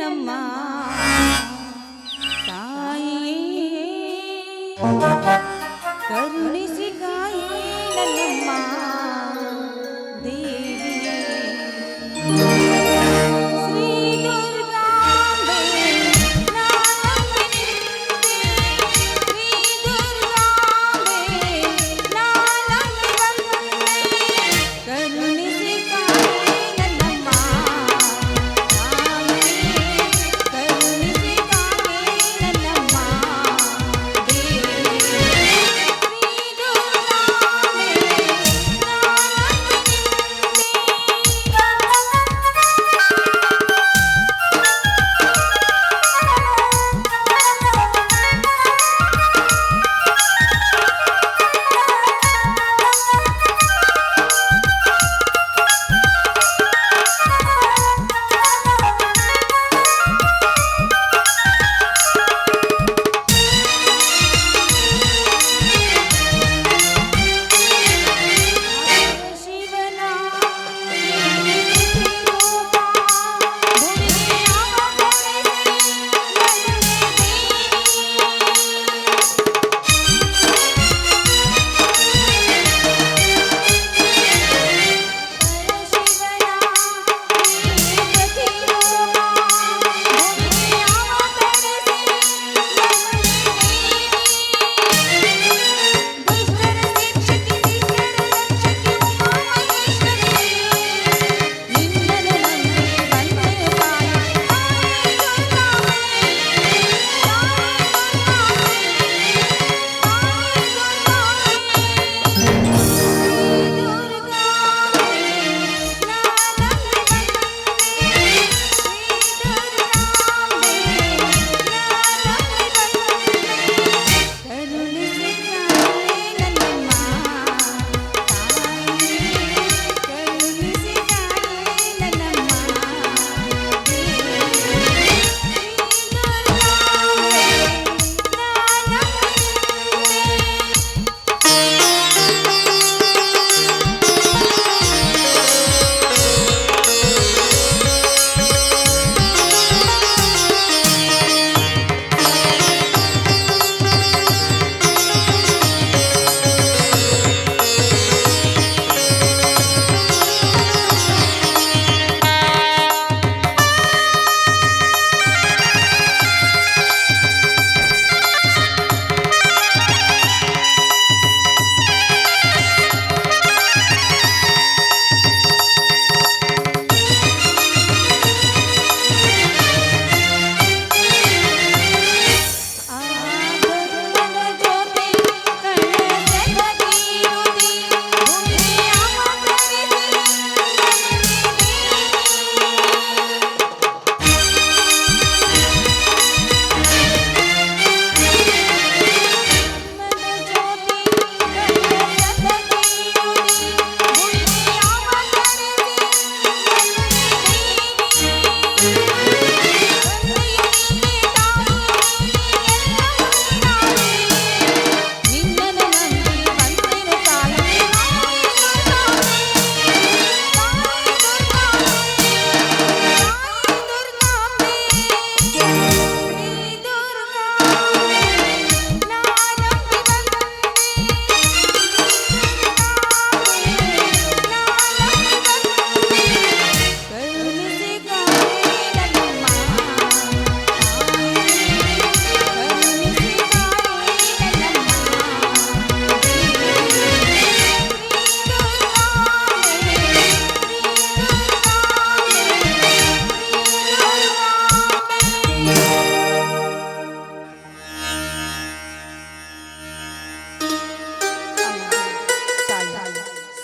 ನನ್ನಮ್ಮ ತಾಯಿ ಕರುಣಿಸಿ ಕಾಯಿ ನನ್ನಮ್ಮ ದೇವಿ ಶ್ರೀ ದುರ್ಗಾಂಬೆ ನಾನಂಬಿನಿಂದೆ ಶ್ರೀ ದುರ್ಗಾಂಬೆ ನಾನಂಬಿ ಬಂದೆ ಕರುಣಿಸಿ ಕಾಯಿ ನನ್ನಮ್ಮ ತಾಯಿ ಕರುಣಿಸಿ ಕಾಯಿ ನನ್ನಮ್ಮ ದೇವಿ ಶ್ರೀ ದುರ್ಗಾಂಬೆ ಶಿವನ ರೂಪ ಭೂಮಿಗೆ ಅವತರಿಸಿ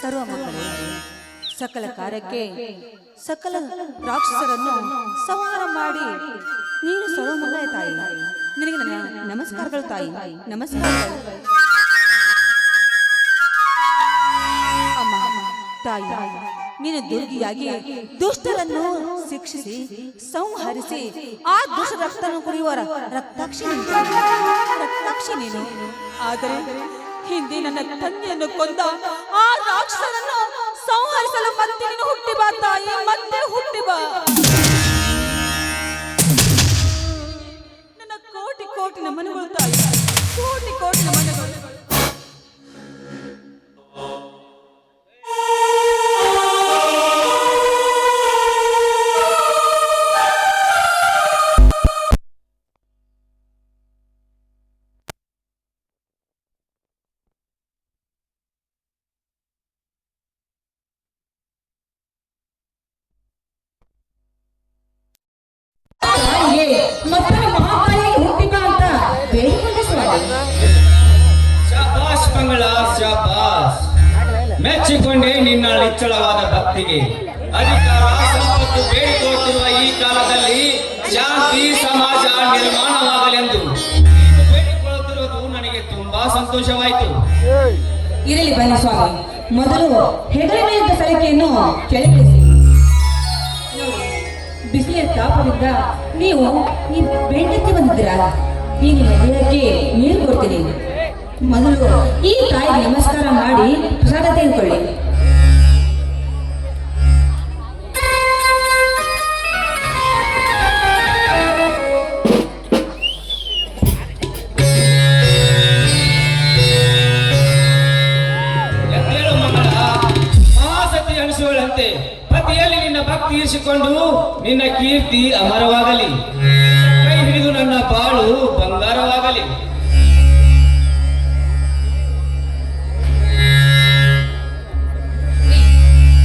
ಸರ್ವಮಂಗಲೇ ಸಕಲ ಕಾರ್ಯಕ್ಕೆ ಸಕಲ ರಾಕ್ಷಸರನ್ನು ಸಂಹಾರ ಮಾಡಿ ನೀನು ಸರ್ವಮಂಗಲ ತಾಯಿ. ನಿನಗೆ ನನ್ನ ನಮಸ್ಕಾರಗಳು ತಾಯಿ, ನಮಸ್ಕಾರಗಳು. ಅಮ್ಮ ತಾಯಿ, ನೀನು ದುರ್ಗಿಯಾಗಿ ದುಷ್ಟರನ್ನು ಶಿಕ್ಷಿಸಿ ಸಂಹರಿಸಿ ಆ ದುಷ್ಟ ರಕ್ತವನ್ನು ಕುಡಿಯುವ ರಕ್ತಾಕ್ಷಿ ನೀನು. ಆದರೆ ಹಿಂದೆ ನನ್ನ ತಂದೆಯನ್ನು ಕೊಂದ ಆ ರಾಕ್ಷಸರನ್ನು ಸಂಹರಿಸಲು ಮತ್ತೆ ನೀನು ಹುಟ್ಟಿ ಬಾ ತಾಯಿ, ಮತ್ತೆ ಹುಟ್ಟಿ ಬಾ. ಮತ್ತೊಮ್ಮೆ ಮಹಾಕಾಳಿಯಾಗಿ ಹುಟ್ಟಿಬಾ ಅಂತ ಬೇಡಿಕೊಂಡೆ ಸ್ವಾಮಿ. ಶಾಬಾಷ್ ಮಂಗಳ, ಶಾಬಾಷ್. ಮೆಚ್ಚಿಕೊಂಡೆ ನಿನ್ನ ನಿಚ್ಚಳವಾದ ಭಕ್ತಿಗೆ. ಅಧಿಕಾರ ಸಂಪತ್ತು ಬೇಡಿಕೊಳ್ಳುತ್ತಿರುವ ಈ ಕಾಲದಲ್ಲಿ ಶಾಂತಿ ಸಮಾಜ ನಿರ್ಮಾಣವಾಗಲೆಂದು ನೀನು ಬೇಡಿಕೊಳ್ಳುತ್ತಿರುವುದು ನನಗೆ ತುಂಬಾ ಸಂತೋಷವಾಯಿತು. ಇರಲಿ ಬನ್ನಿ ಸ್ವಾಮಿ, ಮೊದಲು ಹೆಗಲ ಮೇಲಿದ್ದ ಸಲಿಕೆಯನ್ನು ಕೆಳಗಿಳಿಸಿ. ಬಿಸಿಲಿನ ತಾಪದಿಂದ ನೀವು ಈ ಬೆಣ್ಣೆತ್ತಿ ಬಂದಿದ್ದೀರಾ. ಈ ನಿಮ್ಮ ದೇಹಕ್ಕೆ ನೀರು ಕೊಡ್ತೀನಿ. ಮೊದಲು ಈ ತಾಯಿಗೆ ನಮಸ್ಕಾರ ಮಾಡಿ ಪ್ರಸಾದ ತೆಗೆದುಕೊಳ್ಳಿ. ಎದ್ದೇಳು ಮಂಗಳ, ಮಹಾಸತಿ ಅನಿಸುವಳಂತೆ ಪತಿಯಲ್ಲಿ ನಿನ್ನ ಭಕ್ತಿ ಇರಿಸಿಕೊಂಡು ನಿನ್ನ ಕೀರ್ತಿ ಅಮರವಾಗಲಿ. ಕೈ ಹಿಡಿದು ನನ್ನ ಬಾಳು ಬಂಗಾರವಾಗಲಿ.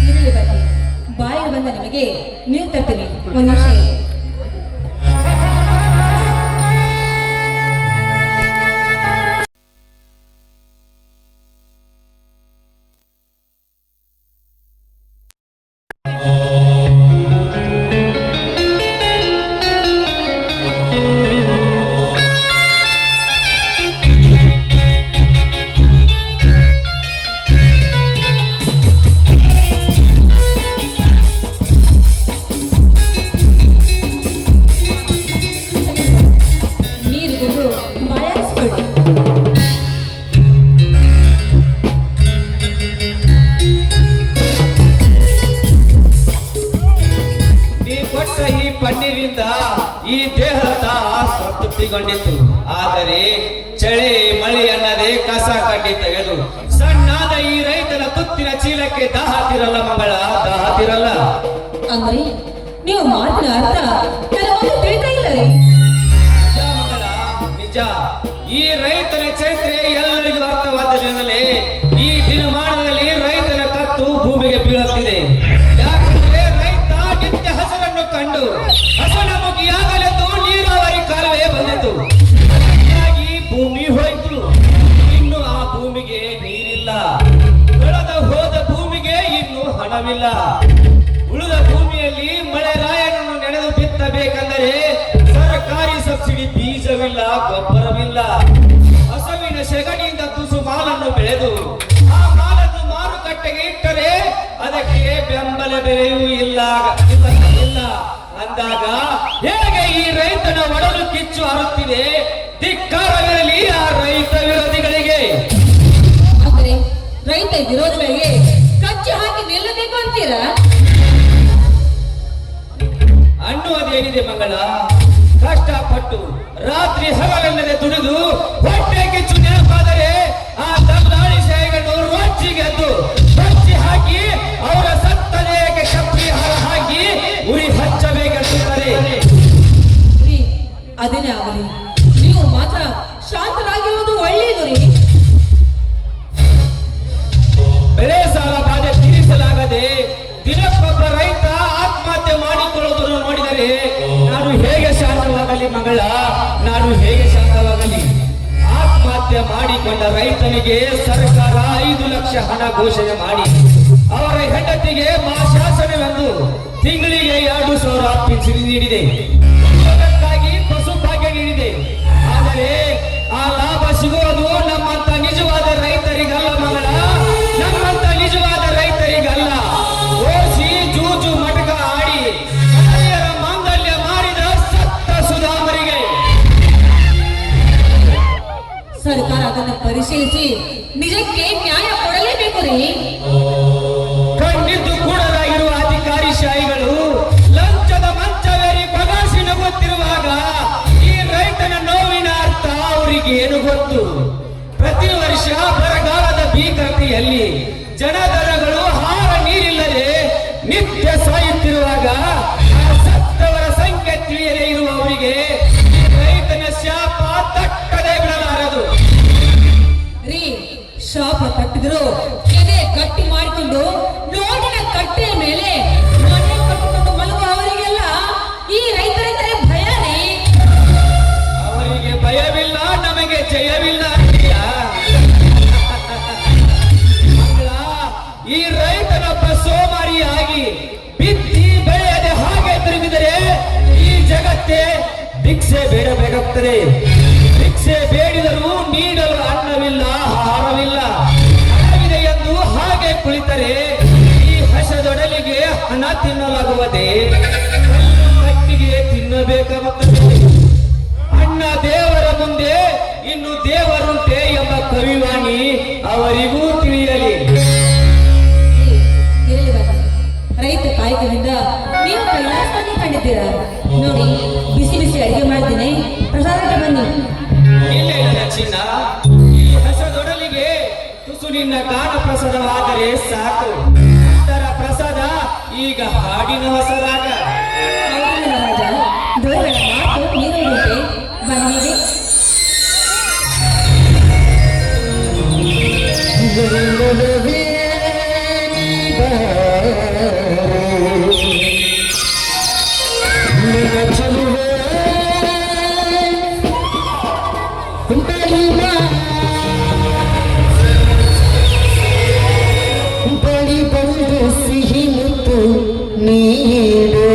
ಇರಲಿ ಬನ್ನಿ, ಬಾಯಿಗೆ ಬಂದ ನಿಮಗೆ ನೀರು ತರ್ತೀನಿ. ಒಂದು ನಿಮಿಷ ಇರಿ. ನೀರು ಕುಡಿದು ಬಾಯಾರಿಸ್ಕೊಳ್ಳಿ. ನೀ ಕೊಟ್ಟ ಈ ಪನ್ನೀರಿಂದ ಈ ದೇಹದ ತೃಪ್ತಿಗೊಂಡಿತು. ಆದರೆ ಚಳಿ ಮಳಿ ಅನ್ನದೇ ಕಸ ಕಡ್ಡಿ ತೆಗೆದು ಸಣ್ಣಾದ ಈ ರೈತನ ತುತ್ತಿನ ಚೀಲಕ್ಕೆ ದಾಹತಿರಲ್ಲ ಮಂಗಳ, ದಾಹತಿರಲ್ಲ. ಅಂದ್ರೆ ನೀವು ಮಾತಿನ ಅರ್ಥ ಕೆಲವೊಂದು ತಿಳಿತಾ ಇಲ್ಲ ರೀ. ನಿಜ ಮಂಗಳ, ನಿಜ. ಈ ರೈತನ ಚರಿತ್ರೆ ಎಲ್ಲರಿಗೂ ಅರ್ಥವಾದ್ದರಿಂದಲೇ ಈ ದಿನಮಾನದಲ್ಲಿ ರೈತನ ಕತ್ತು ಭೂಮಿಗೆ ಬೀಳುತ್ತಿದೆ. ಯಾಕಂದ್ರೆ ರೈತ ನಿತ್ಯ ಹಸರನ್ನು ಕಂಡು ಹಸನ ಮುಗಿಯಾಗಲೆಂದು ನೀರಾವರಿ ಕಾಲುವೆ ಬಂದಿತು. ಹೀಗಾಗಿ ಭೂಮಿ ಹೋಯಿತು. ಇನ್ನು ಆ ಭೂಮಿಗೆ ನೀರಿಲ್ಲ. ಬೆಳೆದ ಹೋದ ಭೂಮಿಗೆ ಇನ್ನು ಹಣವಿಲ್ಲ. ಉಳಿದ ಭೂಮಿಯಲ್ಲಿ ಮಳೆ ರಾಯನನ್ನು ನೆನೆದು ಬಿತ್ತಬೇಕೆಂದರೆ ಸರ್ಕಾರಿ ಸಬ್ಸಿಡಿ ಬೀಜವಿಲ್ಲ, ಗೊಬ್ಬರವಿಲ್ಲ. ಹಸುವಿನ ಸೆಗಣಿಯಿಂದ ತುಸು ಮಾಲನ್ನು ಬೆಳೆದು ಆ ಮಾಲನ್ನು ಮಾರುಕಟ್ಟೆಗೆ ಇಟ್ಟರೆ ಅದಕ್ಕೆ ಬೆಂಬಲ ಬೆಲೆಯೂ ಇಲ್ಲ ಅಂದಾಗ ಹೇಗೆ ಈ ರೈತನ ಒಡಲು ಕಿಚ್ಚು ಹಾರುತ್ತಿದೆ? ಧಿಕ್ಕಾರವಿರಲಿ ಆ ರೈತ ವಿರೋಧಿಗಳಿಗೆ. ಅಂದ್ರೆ ರೈತ ವಿರೋಧಿಗಳಿಗೆ ಕಚ್ಚಿ ಹಾಕಿ ನಿಲ್ಲಬೇಕು ಅಂತೀರಾ? ಅನ್ನುವುದೇನಿದೆ ಮಂಗಳ? ಕಷ್ಟಪಟ್ಟು ರಾತ್ರಿ ಹಗಲೆಲ್ಲದೆ ದುಡಿದು ಹೊಟ್ಟೆ ಕಿಚ್ಚು ನೆನಪಾದರೆ ಆ ದಲ್ಲಾಳಿ ಶಾಹಿಗಳನ್ನು ರೊಚ್ಚಿಗೆದ್ದು ರೊಚ್ಚಿ ಹಾಕಿ ಅವರ ಸತ್ತ ದೇಹಕ್ಕೆ ಕಪ್ಪಿ ಹಾರ ಹಾಕಿ ಉರಿ ಹಚ್ಚಬೇಕೆಂದುತ್ತಾರೆ. ರೀ, ಅದೇನೇ ಆಗಲಿ, ನೀವು ಮಾತ್ರ ಶಾಂತರಾಗಿರುವುದು ಒಳ್ಳೆಯದು ರೀ. ಬೆಳೆ ಸಾಲ ಬಾಧೆ ತೀರಿಸಲಾಗದೆ ದಿನಕ್ಕೊಬ್ಬ ರೈತ ಆತ್ಮಹತ್ಯೆ ಮಾಡಿಕೊಳ್ಳುವುದನ್ನು ನೋಡಿದರೆ ನಾನು ಹೇಗೆ ಶಾಂತವಾಗಲಿ ಮಗಳ? ನಾನು ಹೇಗೆ ಶಾಂತವಾಗಲಿ? ಆತ್ಮಹತ್ಯೆ ಮಾಡಿಕೊಂಡ ರೈತನಿಗೆ ಸರ್ಕಾರ 5 ಲಕ್ಷ ಹಣ ಘೋಷಣೆ ಮಾಡಿ ಅವರ ಹೆಂಡತಿಗೆ ಮಹಾಶಾಸನವೆಂದು ತಿಂಗಳಿಗೆ 2,000 ಪಿಂಚಣಿ ನೀಡಿದೆ. ಅದಕ್ಕಾಗಿ ಪಶು ಭಾಗ್ಯ ನೀಡಿದೆ. ಆದರೆ ಆ ಲಾಭ ಸಿಗುವುದು ನಮ್ಮಂತ ನಿಜವಾದ ರೈತರಿಗಲ್ಲ ಮಗಳ, ನಮ್ಮಂತ ನಿಜವಾದ ರೈತರಿಗಲ್ಲ. ಓಸಿ ಜೂಜು ಮಟಕ ಆಡಿ ಮಹಿಳೆಯರ ಮಾಂಗಲ್ಯ ಮಾರಿದ ಸತ್ತ ಸುಧಾಮರಿಗೆ. ಸರ್ಕಾರ ಅದನ್ನು ಪರಿಶೀಲಿಸಿ ನಿಜಕ್ಕೆ ನ್ಯಾಯ ಕೊಡಲೇಬೇಕು ರೀ. ಕಣ್ಣಿದ್ದು ಕೂಡಲಾಗಿರುವ ಅಧಿಕಾರಿ ಶಾಹಿಗಳು ಲಂಚದ ಮಂಚವೇರಿ ಬಗಾಸಿ ನಗುತ್ತಿರುವಾಗ ಈ ರೈತನ ನೋವಿನ ಅರ್ಥ ಅವರಿಗೆ ಏನು ಗೊತ್ತು? ಪ್ರತಿ ವರ್ಷ ಬರಗಾಲದ ಭೀಕರತೆಯಲ್ಲಿ ಜನದರಗಳು ಆಹಾರ ನೀರಿಲ್ಲದೆ ನಿತ್ಯ ಸಾಯುತ್ತಿರುವಾಗ ಆ ಸತ್ತವರ ಸಂಖ್ಯೆ ತಿಳಿಯದೇ ಇರುವವರಿಗೆ ಈ ರೈತನ ಶಾಪ ತಟ್ಟದೆ ಬಿಡಲಾರದು. ರೀ, ಶಾಪ ತಟ್ಟಿದ್ರು ಎದೆ ಗಟ್ಟಿ ಮಾಡಿ ಭಿಕ್ಷೆ ಬೇಡಬೇಕಾಗುತ್ತದೆ. ಭಿಕ್ಷೆ ಬೇಡಿದರೂ ನೀಡಲು ಅನ್ನವಿಲ್ಲ, ಆಹಾರವಿಲ್ಲ. ಹಣವಿದೆ ಎಂದು ಹಾಗೆ ಕುಳಿತರೆ ಈ ಹಸದೊಡಲಿಗೆ ಹಣ ತಿನ್ನಲಾಗುವುದೇ? ಕಟ್ಟಿಗೆ ತಿನ್ನಬೇಕಾಗುತ್ತದೆ. ಅಣ್ಣ ದೇವರ ಮುಂದೆ ಇನ್ನು ದೇವರುಂಟೆ ಎಂಬ ಕವಿವಾಣಿ ಅವರಿಗೂ ತಿಳಿಯಲಿ. ಇರಲಿ ಬಾಬಾ, ರೈತ ಕಾಯಕದಿಂದ ನೀವು ಕೈಲಾಸವನ್ನು ಕಂಡಿದ್ದೀರಾ. ನೋಡಿ, ಬಿಸಿ ಬಿಸಿ ಅಡಿಗೆ ಮಾಡ್ತೀನಿ, ಪ್ರಸಾದಕ್ಕೆ ಬನ್ನಿ. ಇಲ್ಲ ಇಲ್ಲ ಚಿನ್ನ, ಈ ಹಸದೊಡಲಿಗೆ ತುಸು ನಿನ್ನ ಗಾನ ಪ್ರಸಾದವಾದರೆ ಸಾಕು. ಅದರ ಪ್ರಸಾದ ಈಗ ಹಾಡಿನ ಹೊಸರಾಗ. ಹೌದಲ್ಲ ರಾಜ, ದೇವರ ಮಾತು ನೀರುಂಟೆ ಬನ್ನಿಗೆ. ಬಳಿ ಬಂದು ಸಿಹಿ ಮುತ್ತು ನೀಡು.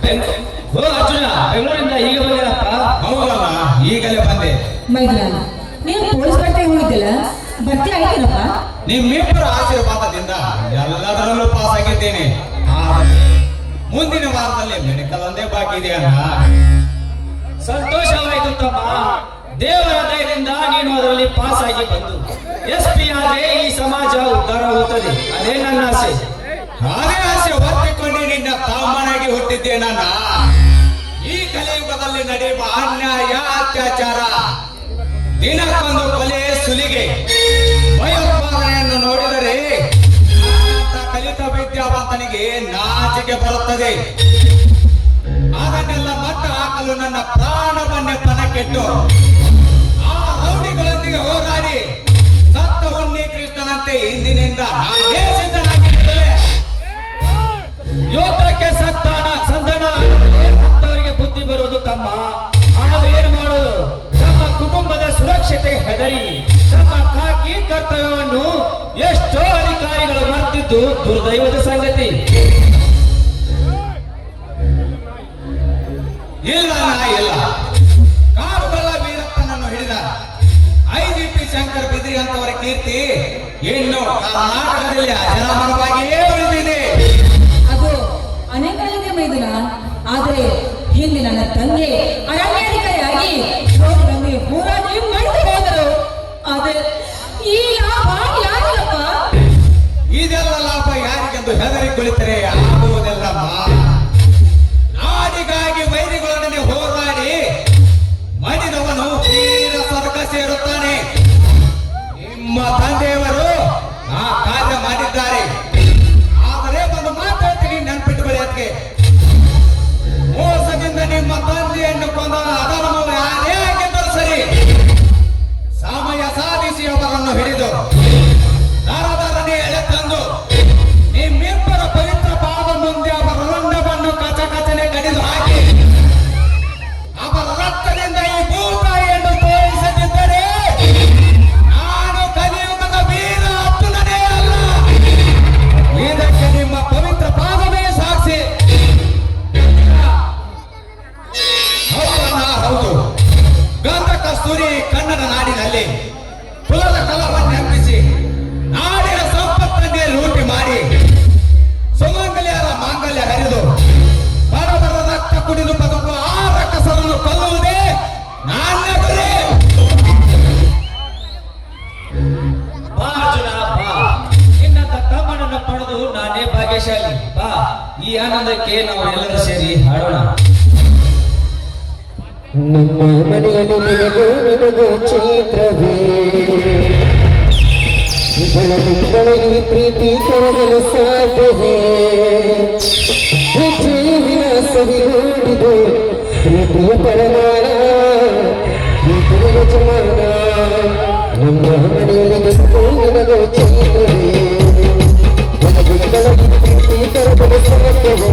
ಓ ಅರ್ಜುನ, ಬೆಂಗಳೂರಿಂದ ಈಗ ಬಂದಿರಪ್ಪ? ಹೌದಲ್ಲ, ಈಗಲೇ ಬಂದೆ. ಮೈದುನ, ನೀನು ಪೊಲೀಸ್ ಬಟ್ಟೆಗೆ ಹೋಗಿದ್ದಿಲ್ಲ, ಭರ್ತಿ ಆಯ್ತೇನಪ್ಪ? ನಿಮ್ಮಿಬ್ಬರ ಆಶೀರ್ವಾದದಿಂದ ಎಲ್ಲದರಲ್ಲೂ ಪಾಸ್ ಆಗಿದ್ದೇನೆ. ಆದರೆ ಮುಂದಿನ ವಾರದಲ್ಲಿ ಮೆಡಿಕಲ್ ಒಂದೇ ಬಾಕಿ ಇದೆ ಅಣ್ಣ. ಸಂತೋಷವಾಯಿತು ತಮ್ಮ. ದೇವರ ದಯದಿಂದ ನೀನು ಅದರಲ್ಲಿ ಪಾಸ್ ಆಗಿ ಬಂದು SP ಆದ್ರೆ ಈ ಸಮಾಜ ಉದ್ಧಾರವಾಗುತ್ತದೆ. ಅದೇ ನನ್ನ ಆಸೆ. ಅದೇ ಆಸೆ ಹೊತ್ತಿಕೊಂಡು ನಿನ್ನ ತಾಮನಾಗಿ ಹುಟ್ಟಿದ್ದೇನಣ್ಣ. ಈ ಕಲಿಯುಗದಲ್ಲಿ ನಡೆಯುವ ಅನ್ಯಾಯ, ಅತ್ಯಾಚಾರ, ದಿನಕ್ಕೊಂದು ಕೊಲೆ, ಸುಲಿಗೆ, ಭಯೋತ್ಪಾದನೆಯನ್ನು ನೋಡಿದರೆ ಕಲಿತ ವಿದ್ಯಾವಂತನಿಗೆ ನಾಚಿಕೆ ಬರುತ್ತದೆ. ಅದನ್ನೆಲ್ಲ ಮಟ್ಟ ಹಾಕಲು ನನ್ನ ಪ್ರಾಣವನ್ನೇ ಪಣಕ್ಕಿಟ್ಟು ಆ ರೌಡಿಗಳೊಂದಿಗೆ ಹೋರಾಡಿ ಸತ್ತ ಉಣ್ಣಿ ಕೃಷ್ಣನಂತೆ ಇಂದಿನಿಂದ ನಾನೇ ಸಿದ್ಧನಾಗಿರುತ್ತೇನೆ. ಯೋಧಕ್ಕೆ ಸಂಧಾನ ಅಂತವರಿಗೆ ಬುದ್ಧಿ ಬರುವುದು ತಮ್ಮ. ಆದರೆ ಏನು ಮಾಡೋದು? ತಮ್ಮ ಕುಟುಂಬದ ಸುರಕ್ಷತೆಗೆ ಹೆದರಿ ತಮ್ಮ ಖಾಕಿ ಕರ್ತವ್ಯವನ್ನು ಎಷ್ಟೋ ಅಧಿಕಾರಿಗಳು ಮರೆತಿದ್ದು ದುರ್ದೈವದ ಸಂಗತಿ. ಇಲ್ಲ ಇಲ್ಲ, ಕಾರುಗಳ ವೀರಪ್ಪನನ್ನು ಹಿಡಿದ IGP ಶಂಕರ್ ಬಿದ್ರಿ ಅಂತವರ ಕೀರ್ತಿ ಇನ್ನು ಕರ್ನಾಟಕದಲ್ಲಿ ಅಜರಾಮರವಾಗಿಯೇ ಉಳಿದಿದೆ. ಅದು ಅನೇಕರಿಗೆ ಮೈದುನ. ಆದರೆ ಹಿಂದೆ ನನ್ನ ತಂದೆ ಅರಣ್ಯಾಧಿಕಾರಿಯಾಗಿ ರೋಗದಲ್ಲಿ ಹೋರಾಡಿ ಮಡಿದು ಹೋದರು. ಆದರೆ ಈ ಲಾಭ ಯಾರಿಗಪ್ಪ? ಇದೆಲ್ಲ ಲಾಭ ಯಾರಿಗೆಂದು ಹೆದರಿ ಕುಳಿತರೆ ಆಗುವುದೆಲ್ಲಮ್ಮ. ನಾಡಿಗಾಗಿ ವೈರಿಗಳೊಡನೆ ಹೋರಾಡಿ ಮಡಿದವನು ತೀರ ಸ್ವರ್ಗ ಸೇರುತ್ತಾನೆ. ನಿಮ್ಮ ತಂದೆಯವರು ಆ ಕಾರ್ಯ ಮಾಡಿದ್ದಾರೆ. ಆದರೆ ಒಂದು ಮಾತು ಹೇಳ್ತೀನಿ, ನೆನಪಿಟ್ಟುಕೊಳ್ಳಿ. ಅದಕ್ಕೆ ಮೋಸದಿಂದ ನಿಮ್ಮ ತಂದೆಯನ್ನು ಕೊಂದ ಅಧರ್ಮವು ಯಾರೇ ಆಗಿದ್ದರೂ ಸರಿ, ಸಮಯ ಸಾಧಿಸಿ ಅವರನ್ನು ಹಿಡಿದು ದರದರನೆ ಎಳೆ ತಂದು ನಿಮ್ಮಿಬ್ಬರ ಪವಿತ್ರ ಪಾದ ಮುಂದೆ ಅವರ ರುಂಡವನ್ನು ಕಚಕಚನೆ ಕಡಿದು ಹಾಕಿ ಅವರ ರಕ್ತದಿಂದ ಈ ಭೂತಾಯಿಯನ್ನು ತೋರಿಸದಿದ್ದರೆ ನಾನು ಕಲಿಯುಗದ ವೀರ ಅರ್ಜುನನೇ ಅಲ್ಲ. ಇದಕ್ಕೆ ನಿಮ್ಮ ಪವಿತ್ರ ಪಾದವೇ ಸಾಕ್ಷಿ. ಹೌದಣ್ಣ, ಹೌದು. ಗಂಧ ಕಸ್ತೂರಿ ಕನ್ನಡ ನಾಡಿನಲ್ಲಿ ಕುಲದ ಕಲವನ್ನು ಹಬ್ಬಿಸಿ ನಾಡಿನ ಸಂಪತ್ತನ್ನೇ ಲೂಟಿ ಮಾಡಿ ಸುಮಂಗಲಿಯರ ಮಾಂಗಲ್ಯ ಹರಿದು ಬಡವರ ರಕ್ತ ಕುಡಿದು ಬದುಕುವ ಆ ರಕ್ಕಸರನ್ನು ಕೊಲ್ಲುವುದೇ ನನ್ನ ಗುರಿ. ಬಾ ಅರ್ಜುನ, ಬಾ. ನಿನ್ನಂತ ತಮ್ಮನನ್ನು ಪಡೆದು ನಾನೇ ಭಾಗ್ಯಶಾಲಿ. ಬಾ, ಈ ಆನಂದಕ್ಕೆ ನಾವು ಎಲ್ಲರೂ ಸೇರಿ ಹಾಡೋಣ. ನಮ್ಮ ಮನೆಯಲ್ಲಿ ನಿನಗೂ ಚೈತ್ರವೇ, ಬೆಳದಿಂಗಳಿಗೆ ಪ್ರೀತಿ ಕೊಡಲು ಸಾಧ್ಯವೇ? ಜೀವಿನ ಸವಿ ನೋಡಿದು ಪ್ರೀತಿಯ ಪರಮಾಣ, ಪ್ರೀತಿಯ ಯಜಮಾನ. ನಮ್ಮ ಮನೆಯಲ್ಲಿ ನಿನಗೂ ಚೈತ್ರವೇ, ಬೆಳದಿಂಗಳಿಗೆ ಪ್ರೀತಿ ಕೊಡಲು ಸಾಧ್ಯವೇ?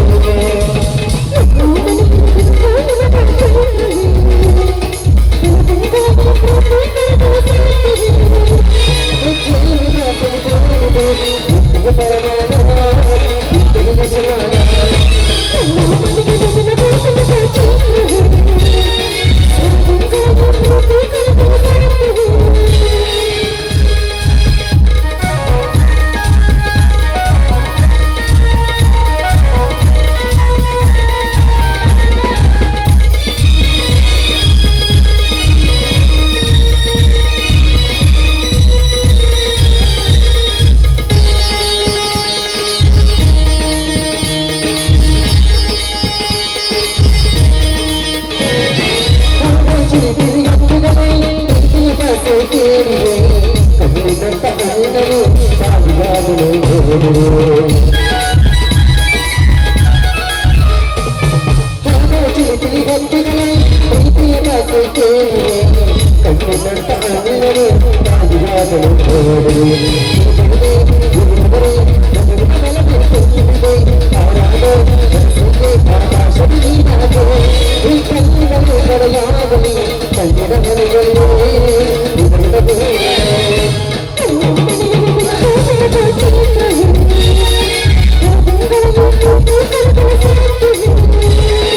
Thank you.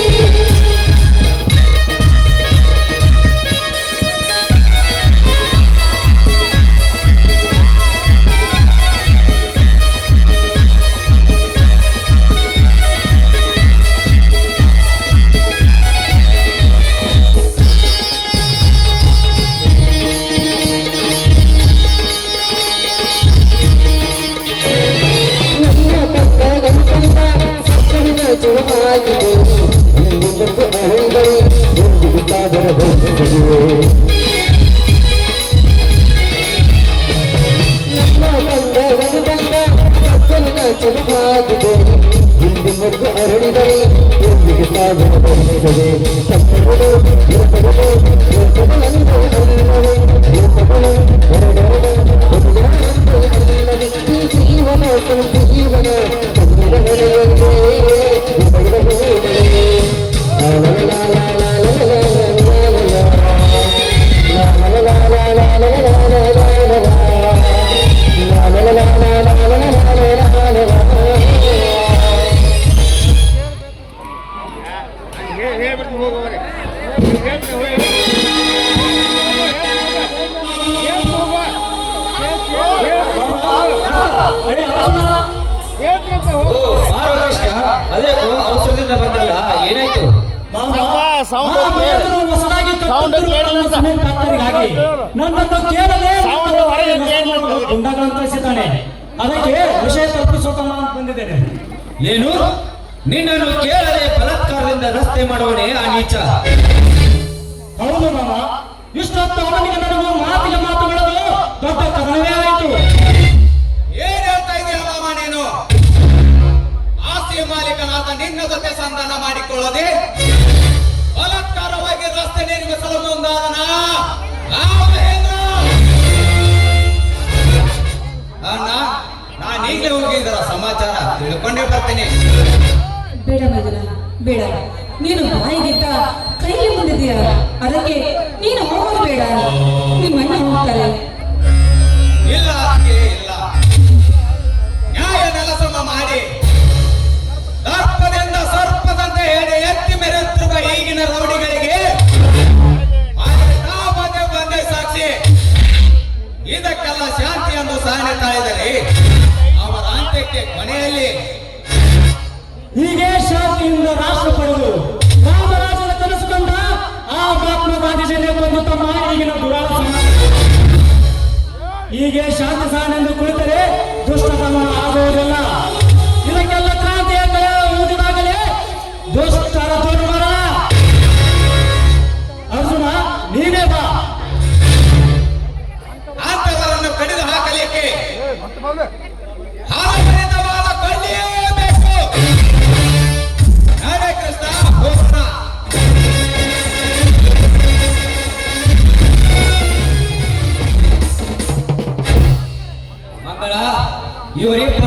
ಅದೇ ಅವಸರದಿಂದ ಬಂದಲ್ಲ, ಏನಾಯ್ತು? ನನ್ನನ್ನು ಕೇಳಲೇ ಕಳಿಸಿದ್ದಾನೆ. ಅದಕ್ಕೆ ವಿಷಯ ತಲುಪಿಸೋಣ ಅಂತ ಬಂದಿದ್ದೇನೆ. ಏನು? ನಿನ್ನನ್ನು ಕೇಳದೆ ಬಲಾತ್ಕಾರದಿಂದ ರಸ್ತೆ ಮಾಡುವನೇ ಆ ನೀಚ? ಹೌದು ಮಾಮ, ಇಷ್ಟೊತ್ತು ಅವನಿಗೆ ನನಗೂ ಮಾತಿಗೆ ಮಾತುಗಳದು ದೊಡ್ಡ ಕಥನವೇ ಆಯಿತು. ಏನ್ ಹೇಳ್ತಾ ಇದೀಯ ಮಾಮ ನೀನು? ಆಸ್ತಿಯ ಮಾಲೀಕನಾದ ನಿನ್ನ ಜೊತೆ ಸಂಧಾನ ಮಾಡಿಕೊಳ್ಳದೆ ಬಲಾತ್ಕಾರವಾಗಿ ರಸ್ತೆ ನಿರ್ಮಿಸಲು ಮುಂದಾದನ ಆ ಮಹೇಂದ್ರ. ಅಣ್ಣ, ನಾನು ಈಗಲೇ ಹೋಗಿ ಇದರ ಸಮಾಚಾರ ತಿಳ್ಕೊಂಡೇ ಬರ್ತೇನೆ. ಬೇಡ ಮೈದುನ, ಬೇಡ. ನೀನು ಬಾಯಿಗಿಂತ ಕೈಗೆ ಬಂದಿದ್ದೀಯ. ಅದಕ್ಕೆ ನೀನು ಹೋಗೋದು ಬೇಡ. ನಿಮ್ಮ ಅಣ್ಣ ಹೋಗ್ತಾರೆ. ಇಲ್ಲ ಅದಕ್ಕೆ ಇಲ್ಲ. ನ್ಯಾಯ ನೆಲಸಮ ಮಾಡಿ ಸರ್ಪದಿಂದ ಸರ್ಪದಂತೆ ಹೇಳಿ ಎತ್ತಿ ಮೆರೆತಿರುವ ಈಗಿನ ರೌಡಿಗಳಿಗೆ ಬಂದೇ ಸಾಕ್ಷಿ. ಇದಕ್ಕೆಲ್ಲ ಶಾಂತಿ ಎಂದು ಸಾನೆ ತಾಳಿದರೆ ಅವರ ಅಂತ್ಯಕ್ಕೆ ಕೊನೆಯಲ್ಲಿ ಹೀಗೆ ಶಾಂತಿಯಿಂದ ರಾಷ್ಟ್ರ ಪಡೆದು ರಾಮರಾಜನ ಕನಸುಕೊಂಡ ಆ ಮಹಾತ್ಮ ಗಾಂಧೀಜಿಯನ್ನು ಕೊಂದು ತಮ್ಮ ಈಗಿನ ದುರಾಳ ಸಮಾಜ. ಹೀಗೆ ಶಾಂತಿ ಸಹನೆಂದು ಕುಳಿತರೆ ದುಷ್ಟತನ ಆಗುವುದಿಲ್ಲ. ಇದಕ್ಕೆಲ್ಲ ಕ್ರಾಂತಿಯ ಕಳೆ ಊದಿದಾಗಲೇ ದುಷ್ಟರ ತೋರು ಬರ. ಅರ್ಜುನ, ನೀನೇ ಬಾ. ಅಂತವರನ್ನು ಕಡಿದು ಹಾಕಲಿಕ್ಕೆ ಹಾಲಭರಿತವಾದ ಕೊಳ್ಳಿಯೇಬೇಕು. ಹರೇ ಕೃಷ್ಣ, ಹೋಗೋಣ. ಮಂಗಳ, ಇವರಿಬ್ಬರ